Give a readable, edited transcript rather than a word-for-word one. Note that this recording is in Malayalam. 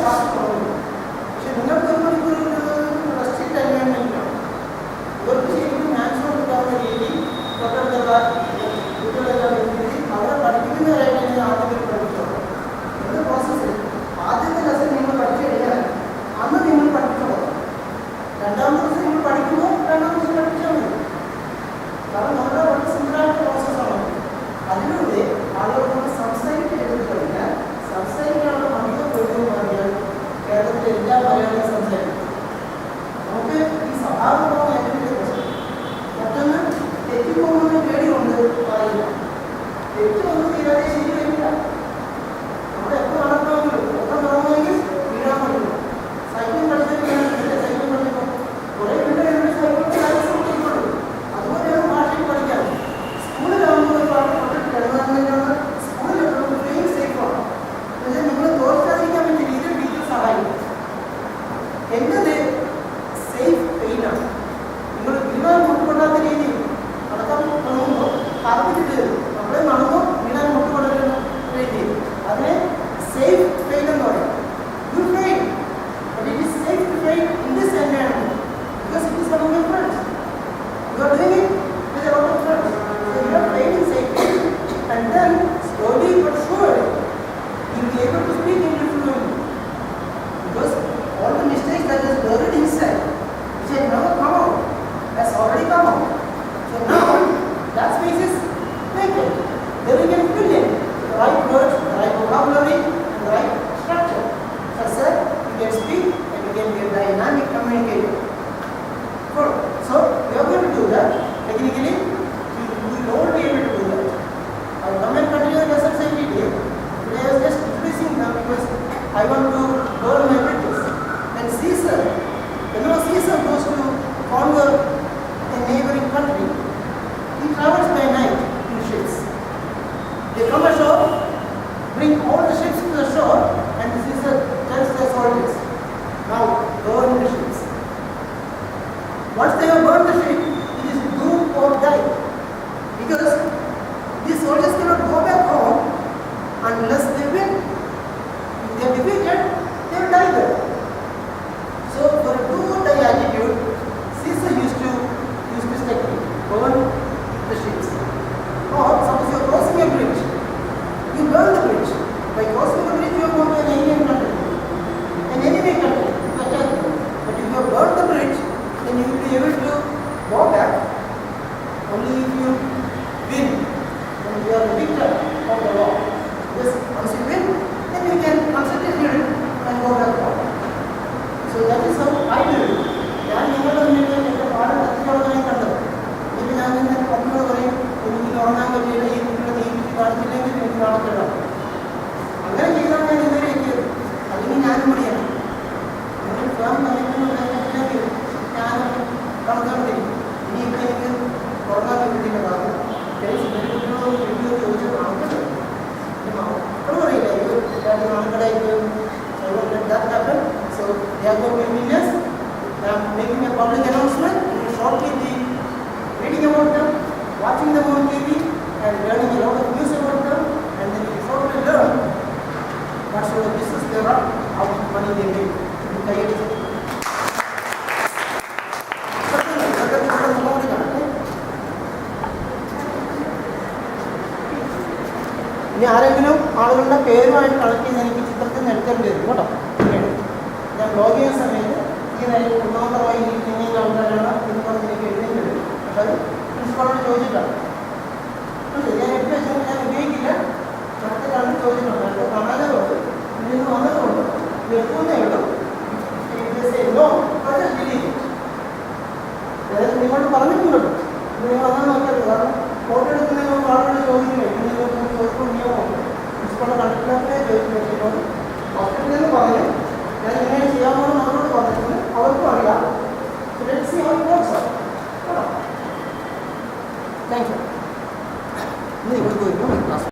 ക്ലാസ് തുടങ്ങും. പക്ഷെ നിങ്ങൾക്ക് ഒരു മണിക്കൂർ റെസ്ട്രിക്റ്റ് എൻവയോൺമെന്റിലാണ്. ഇവർക്ക് ശരിക്കും മാക്സിമം കിട്ടാവുന്ന രീതി തൊട്ടടുത്തുള്ള കുട്ടികളെല്ലാം എഴുതി അവരെ പഠിപ്പിക്കുന്നവരായിട്ട് ആദ്യം പഠിപ്പിച്ചോളൂ. എന്ത് പ്രോസസ്സിൽ ആദ്യത്തെ ലെസൺ നിങ്ങൾ പഠിച്ചു കഴിഞ്ഞാൽ അന്ന് നിങ്ങൾ പഠിച്ചോളൂ. രണ്ടാമത്തെ ദിവസം നിങ്ങൾ പഠിക്കുമ്പോൾ രണ്ടാമത്തെ ദിവസം പഠിച്ചാൽ മതി. കാരണം നമ്മുടെ വളരെ സിമ്പിളായിട്ട് പ്രോസസ്സാണ്. അതിലൂടെ ആളുകളോട് സംസാരിച്ച് എഴുതി കഴിഞ്ഞാൽ സംസാരിക്കാനുള്ള അധികം പേര് മാറിയാൽ കേരളത്തിലെ എല്ലാ മലയാളികളും സംസാരിക്കും. നമുക്ക് ഈ സ്വഭാവമാണ് ഏറ്റവും പ്രശ്നം. മറ്റൊന്ന് തെറ്റിപ്പോകുന്ന പേടിയുണ്ട് പറയില്ല. തെറ്റ് ഒന്നും തീരാതെ ശരി വരില്ല. നമ്മൾ എപ്പോൾ നടക്കണമെങ്കിലും എപ്പോൾ നടണമെങ്കിൽ വീഴാൻ പറ്റില്ല. സൈക്കിൾ കളിച്ചിട്ട് സൈക്കിൾ കളിക്കുമ്പോൾ കുറേ വീടുകളിൽ സൈക്കിൾ ലൈസൻസ് അതുപോലെയാണ് ഭാഷയിൽ പഠിക്കാൻ. സ്കൂളിലാകുമ്പോൾ ഒരു പാട്ട് തൊട്ടിട്ട് കിടന്നാണ് സ്കൂളിൽ ഫ്രീ സേഫാണ്. പക്ഷേ നിങ്ങൾ തോൽക്കാതിരിക്കാൻ പറ്റിയ രീതിയിൽ ടീച്ചർ സഹായിക്കും. എന്നത് സേഫ് പെയിനാണ്. നിങ്ങൾ വീണാൻ മുട്ടുകൊണ്ടാത്ത രീതിയിൽ നടക്കാൻ തുടങ്ങുമ്പോൾ കറന്നിട്ട് നമ്മളെ നടന്നോ വീണാൻ മുട്ടുകൊണ്ടുവരുന്ന രീതിയിൽ അതിനെ സേഫ് പെയിൻ എന്ന് പറയും. You fail, but it is safe to fail in this environment because it is among your friends. You are doing it with a lot of friends. So you are failing safely, and then slowly but surely you will be able to speak English fluently. Because all the mistakes that is buried inside, which have never come out, has already come out. So now that space is vacant. Then we can fill in the right words, the right vocabulary, and the right structure. Such that you can speak and you can be a dynamic communicator. So we are going to do that. Technically, we will all be able to do that. I will come and continue the lessons every day. Today I was just introducing them because I want to learn my bridges. And Caesar, Caesar goes to conquer a neighboring country. He travels by night in ships. They come ashore, bring all the ships to the shore, and Caesar tells their soldiers, now burn the ships. Once they have burned the ship, it is do or die. Because these soldiers cannot go back home unless they win. If they are defeated, they will die there. So for a do or die attitude, Caesar used to use this technique, burn the ships. Or suppose you are crossing a bridge, you burn the bridge. By crossing the bridge, you are going to an alien country, an enemy country. But if you have burned the bridge, then you will be able to go back only if you win. When you are the victor of the war. Yes, once you win, then you can concentrate on it and go back home. So that is how I do it. ഞാൻ നിങ്ങളുടെ മുന്നിൽ എൻ്റെ പാഠം എത്തിച്ചോളാൻ കണ്ടത്. ഇനി ഞാൻ നിന്നെ പത്മ പറയും എനിക്ക് ഉറങ്ങാൻ പറ്റിയില്ല, ഈ കുട്ടികളെ നിയമിച്ച് കാണിച്ചില്ലെങ്കിൽ എനിക്ക് കാണത്തില്ല. അങ്ങനെ ചെയ്താൽ ഞാൻ ഇതുവരെ എത്തിയത്. അതിന് ഞാനും മടിയാണ്. നിങ്ങൾ സ്വയം നയിക്കുന്നുണ്ടെങ്കിൽ ഞാൻ കണക്കാണ്ടിരിക്കും. ഇനിയിപ്പോൾ എനിക്ക് ഉറങ്ങാൻ പറ്റിയില്ല. കാരണം കുട്ടികളോട് വീഡിയോ ചോദിച്ചാൽ ആൾക്കാർ മക്കൾ പറയില്ല ആൾക്കടായിട്ട്. So they are going to be winners. I am making a public announcement. You will shortly be reading about them, watching them on TV, and learning a lot of news about them. And then you will shortly learn what sort of business they run, how much money they make. ഇനി ആരെങ്കിലും ആളുകളുടെ പേരുമായിട്ട് കണക്ട് ചെയ്ത് എനിക്ക് ചിത്രത്തിൽ നിന്ന് എടുക്കേണ്ടി വരും കേട്ടോ. ഞാൻ ബ്ലോഗ് ചെയ്യുന്ന സമയത്ത് ഇങ്ങനെ ഒന്നാമതായി ഇങ്ങനെ ആൾക്കാരാണ് എന്ന് പറഞ്ഞ് എനിക്ക് എഴുതേണ്ടി വരും. പക്ഷെ അത് പ്രിൻസിപ്പാളോട് ചോദിച്ചിട്ടാണ്. ഞാൻ എട്ട് വെച്ചാൽ ഞാൻ ഉപയോഗിക്കില്ല. അടുത്ത കണ്ട് ചോദിച്ചിട്ടുണ്ട്. അടുത്ത കാണാനുണ്ട്, ഇതിൽ നിന്ന് വന്നതുകൊണ്ട് എടുക്കുന്നേ ഉള്ളൂ. നിങ്ങളോട് പറഞ്ഞിട്ടുണ്ടല്ലോ, നിങ്ങൾ അങ്ങനെ നോക്കരുത്. കാരണം ഫോട്ടോ എടുക്കുന്നതിന് മുമ്പ് ആളുകൾ ചോദിക്കില്ലേ, നിയമമുണ്ട്. പ്രിൻസിപ്പളുടെ കണ്ടക്ടറിനെ ചോദിച്ചിട്ടുണ്ട്. ഹോസ്പിറ്റലിൽ നിന്ന് പറഞ്ഞു ഞാൻ ഇങ്ങനെ ചെയ്യാമെന്ന് നമ്മളോട് പറഞ്ഞിട്ടുണ്ട്. അവർക്കും അറിയാം. Thank you. ഇന്ന് ഇവിടെ പോയിരുന്നു ക്ലാസ്.